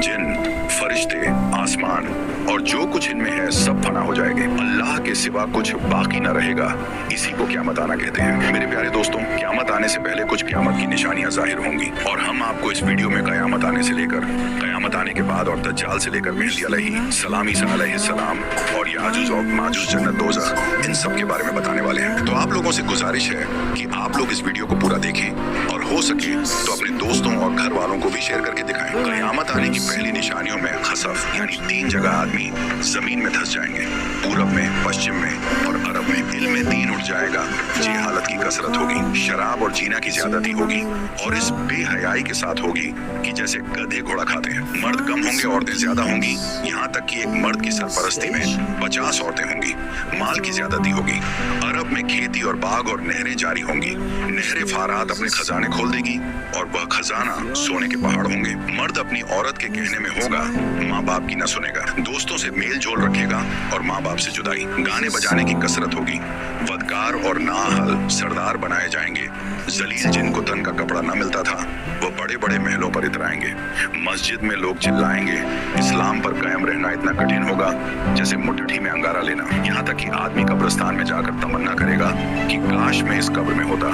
जिन, फरिश्ते, आसमान और जो कुछ इनमें है सब फना हो जाएंगे। अल्लाह के सिवा कुछ बाकी न रहेगा। इसी को क़यामत आना कहते हैं। मेरे प्यारे दोस्तों, क़यामत आने से पहले कुछ क़यामत की निशानियां जाहिर होंगी और हम आपको इस वीडियो में क़यामत आने से लेकर क़यामत आने के बाद और दज्जाल से लेकर मेहदी अलैहिस्सलाम, ईसा अलैहिस्सलाम और याजूज और माजूज, जन्नत, दोज़ख, इन सब के बारे में बताने वाले हैं। तो आप लोगों से गुजारिश है कि आप लोग इस वीडियो को पूरा देखें और हो सके तो अपने दोस्तों और घर वालों को भी शेयर करके दिखाएं। क़यामत आने की पहली निशानियों में खसफ यानी 3 जगह आदमी जमीन में धंस जाएंगे, पूरब में, पश्चिम में और अरब में। दिल में दीन उठ जाएगा, जिहालत की कसरत होगी, शराब और जीना की ज्यादती होगी और इस बेहयाई के साथ होगी कि जैसे गधे घोड़ा खाते हैं। मर्द कम होंगे, औरतें ज्यादा होंगी, यहाँ तक कि एक मर्द की सरपरस्ती में 50 औरतें होंगी। माल की ज्यादती होगी। अरब में खेती और बाग और नहरें जारी होंगी। नहरें फारात अपने खजाने खोल देगी और वह खजाना सोने के पहाड़ होंगे। मर्द अपनी औरत के कहने में होगा, माँ बाप की न सुनेगा, दोस्तों से मेल जोल रखेगा और माँ बाप से जुदाई। गाने बजाने की कसरत होगी। वदकार और नाअहल सरदार बनाए जाएंगे। जलील जिनको तन का कपड़ा न मिलता था वो बड़े बड़े महलों पर इतराएंगे। मस्जिद में लोग चिल्लाएंगे। इस्लाम पर कायम रहना इतना कठिन होगा जैसे मुट्ठी में अंगारा लेना। यहाँ तक कि आदमी कब्रिस्तान में जाकर तमन्ना करेगा कि काश मैं इस कब्र में होता।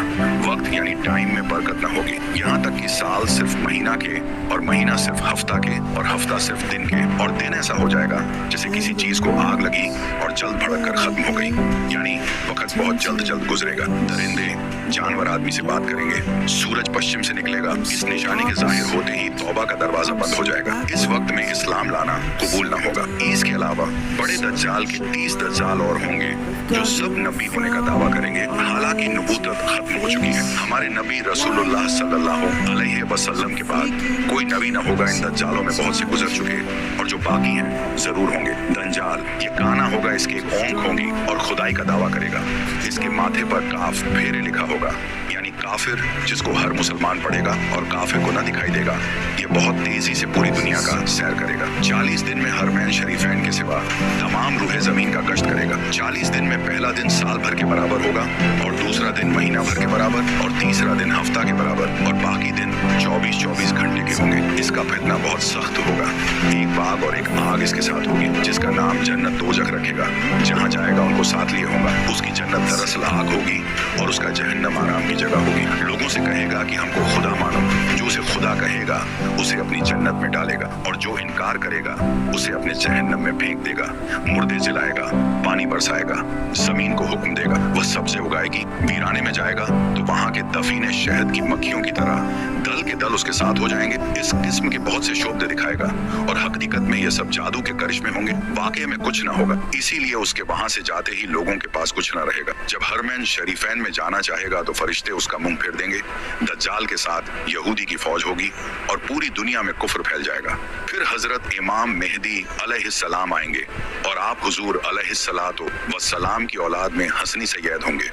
वक्त यानी टाइम में बरकत न होगी। यहाँ तक कि साल सिर्फ महीना के और महीना सिर्फ हफ्ता के और हफ्ता सिर्फ दिन के और दिन ऐसा हो जाएगा जैसे किसी चीज को आग लगी और जल्द भड़क कर खत्म हो गई। यानी वक्त बहुत जल्द गुजरेगा। दरिंदे जानवर आदमी से बात करेंगे। सूरज पश्चिम से निकलेगा। इस निशानी के जाहिर होते ही तौबा का दरवाजा बंद हो जाएगा। इस वक्त में इस्लाम लाना कबूल न होगा। इसके अलावा बड़े दज्जाल के 30 दज्जाल और होंगे जो सब नबी होने का दावा करेंगे। हालांकि नबूवत खत्म हो चुकी है। हमारे नबी रसूलुल्लाह सल्लल्लाहु अलैहि वसल्लम के बाद कोई नबी न होगा। इन दज्जालों में बहुत से गुजर चुके और जो बाकी हैं जरूर होंगे। दज्जाल ये काना होगा, इसकी एक ओंख होगी और खुदाई का दावा करेगा। इसके माथे पर काफ फेरे लिखा होगा, यानी काफिर जिसको हर मुसलमान पढ़ेगा और काफिर को न दिखाई देगा। ये बहुत तेजी से पूरी दुनिया का सैर करेगा। 40 दिन में हरमैन शरीफैन के सिवा तमाम रूहे जमीन का गश्त करेगा। 40 दिन में पहला दिन साल भर के बराबर होगा और दूसरा दिन महीना भर के बराबर और तीसरा दिन हफ्ता के बराबर और बाकी दिन 24-24 घंटे के होंगे। इसका फितना बहुत सख्त होगा। एक बाग और एक आग इसके साथ होगी जिसका नाम जन्नत, दोज़ख रखेगा। जहाँ जाएगा उनको साथ लिए होगा। उसकी जन्नत दरअसल आग होगी और उसका जहन्नम आराम की जगह होगी। लोगों से कहेगा कि हमको खुदा मानो। जो उसे खुदा कहेगा उसे अपनी जन्नत में डालेगा और जो इनकार करेगा उसे अपने जहन्नम में फेंक देगा। मुर्दे जलाएगा, पानी बरसाएगा, जमीन को हुक्म देगा, वह सब्ज़े उगाएगी। वीराने में जाएगा तो वहाँ के दफीने शहद की मक्खियों की तरह दल के दल उसके साथ हो जाएंगे। इस किस्म के बहुत से शोबदे दिखाएगा और हकीकत में ये सब जादू के करिश्मे होंगे। वाकई में कुछ ना होगा। इसीलिए उसके वहाँ से जाते ही लोगों के पास कुछ ना रहेगा। जब हरमैन शरीफैन में जाना चाहेगा तो फरिश्ते उसका मुंह फेर देंगे। दज्जाल के साथ यहूदी की फौज होगी और पूरी दुनिया में कुफ्र फैल जाएगा। फिर हजरत इमाम मेहदी अलैहिस्सलाम आएंगे और आप हुजूर अलैहिस्सलातो वस्सलाम की औलाद में हसनी सैयद होंगे।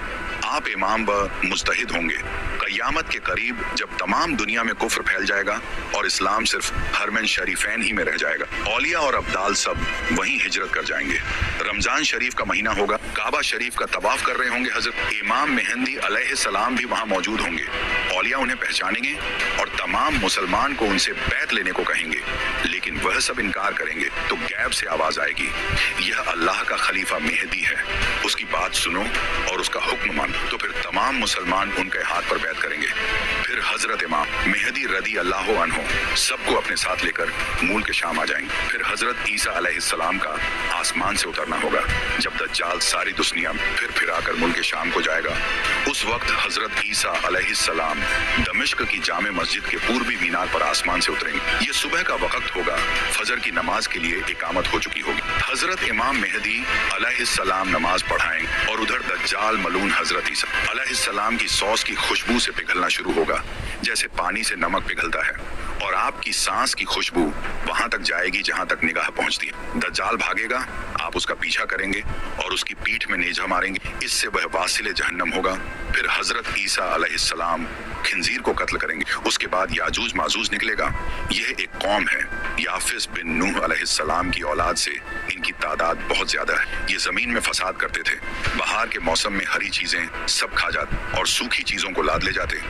आप इमाम व मुज्तहिद होंगे। क़यामत के करीब जब तमाम दुनिया में कुफ्र फैल जाएगा और इस्लाम सिर्फ हरमैन शरीफैन ही में रह जाएगा। औलिया और अब्दाल सब वहीं हिजरत कर जाएंगे। रमजान शरीफ का महीना होगा। काबा शरीफ का तवाफ कर रहे होंगे। हजरत इमाम मेहदी अलैहिस्सलाम भी वहाँ मौजूद होंगे। औलिया उन्हें पहचानेंगे और तमाम मुसलमान को उनसे बैत लेने को कहेंगे, लेकिन वह सब इनकार करेंगे तो गैब से आवाज आएगी, यह अल्लाह का खलीफा मेहदी है, उसकी बात सुनो और उसका हुक्म मानो। तो फिर तमाम मुसलमान उनके हाथ पर बैत करेंगे। फिर हजरत इमाम मेहदी रदी अल्लाह अन्हो सबको अपने साथ लेकर मूल के शाम आ जाएंगे। फिर हजरत ईसा अलैहिस्सलाम का आसमान से उतरना होगा। जब दज्जाल सारी दुनिया फिर आकर मुल्क के शाम को जाएगा, उस वक्त हजरत ईसा अलैहिस्सलाम दमिश्क की जामे मस्जिद के पूर्वी मीनार पर आसमान से उतरेंगे। ये सुबह का वक्त होगा। फजर की नमाज के लिए इकामत हो चुकी होगी। हजरत इमाम मेहदी अलैहिस्सलाम नमाज पढ़ाएंगे और उधर दज्जाल मलून हजरत ईसा अलैहिस्सलाम की सॉस की खुशबू से पिघलना शुरू होगा जैसे पानी से नमक पिघलता है और आपकी सांस की खुशबू वहां तक जाएगी जहां तक निगाह पहुंचती है। दज्जाल भागेगा, आप उसका पीछा करेंगे और उसकी पीठ में नेजा मारेंगे। इससे वह वासिले जहन्नम होगा। फिर हजरत ईसा अलैहिस्सलाम खिंजीर को कत्ल करेंगे। उसके बाद याजूज माजूज निकलेगा। यह एक कौम है। याफिस बिन नूह अलैहिस्सलाम की औलाद से इनकी तादाद बहुत ज्यादा है। ये जमीन में फसाद करते थे। बहार के मौसम में हरी चीजें सब खा जाते और सूखी चीजों को लाद ले जाते।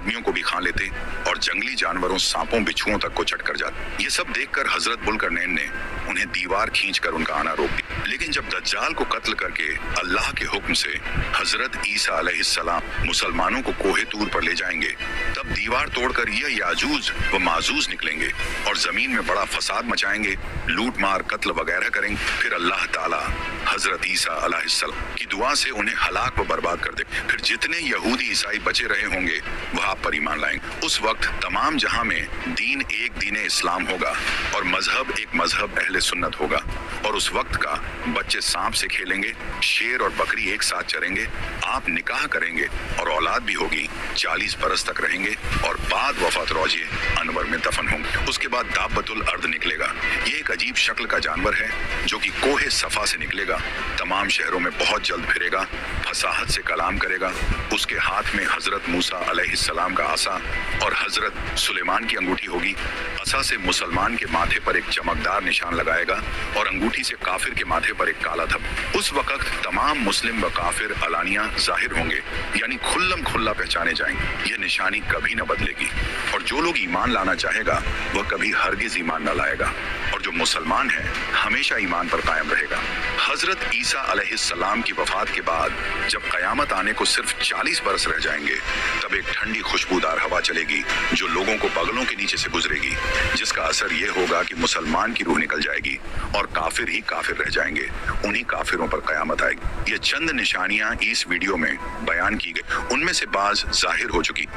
आदमियों को भी खा लेते और जंगली जानवरों सांपों बिच्छुओं तक को चट कर जाते। ये सब देखकर हजरत बुल्करनैन ने उन्हें दीवार खींचकर उनका आना रोक दिया। लेकिन जब दज्जाल को कत्ल करके अल्लाह के हुक्म से हजरत ईसा अलैहिस्सलाम मुसलमानों को कोहे तूर पर ले जाएंगे, तब दीवार तोड़कर यह याजूज व माजूज निकलेंगे और जमीन में बड़ा फसाद मचाएंगे, लूट मार कत्ल वगैरह करेंगे। फिर अल्लाह ताला हजरत ईसा अलैहिस्सलाम की दुआ से उन्हें हलाक व बर्बाद कर दे। फिर जितने यहूदी ईसाई बचे रहे होंगे वह आप पर ईमान लाएंगे। उस वक्त तमाम जहां में दीन एक दीन इस्लाम होगा और मजहब एक मजहब अहले सुन्नत होगा। और उस वक्त का बच्चे सांप से खेलेंगे, शेर और बकरी एक साथ चरेंगे, आप निकाह करेंगे और औलाद भी होगी, 40 बरस तक रहेंगे और बाद वफात रोजे अनवर में दफन होंगे। उसके बाद दाबतुल अर्द निकलेगा। ये एक अजीब शक्ल का जानवर है जो कि कोहे सफा से निकलेगा, तमाम शहरों में बहुत जल्द फिरेगा, फसाहत से कलाम करेगा। उसके हाथ में हजरत मूसा अलैहिस्सलाम का आसा और हजरत सुलेमान की अंगूठी होगी। आसा से मुसलमान के माथे पर एक चमकदार निशान लगाएगा और अंगूठी से काफिर के माथे पर एक काला धब्बा। उस वक्त तमाम मुस्लिम व काफिर अलानिया जाहिर होंगे, यानी खुल्लम खुल्ला पहचाने जाएंगे। यह निशानी कभी न बदलेगी और जो लोग ईमान लाना चाहेगा वह कभी हरगिज ईमान न लाएगा और जो मुसलमान है हमेशा ईमान पर कायम रहेगा। हजरत ईसा अलैहिस्सलाम की वफात के बाद जब कयामत आने को सिर्फ 40 बरस रह जाएंगे, तब एक ठंडी खुशबूदार हवा चलेगी जो लोगों को बगलों के नीचे से गुजरेगी, जिसका असर ये होगा कि मुसलमान की रूह निकल जाएगी और काफिर ही काफिर रह जाएंगे। उन्हीं काफिरों पर कयामत आएगी। ये चंद निशानियां इस वीडियो में बयान की गई, उनमें से बाज जाहिर हो चुकी।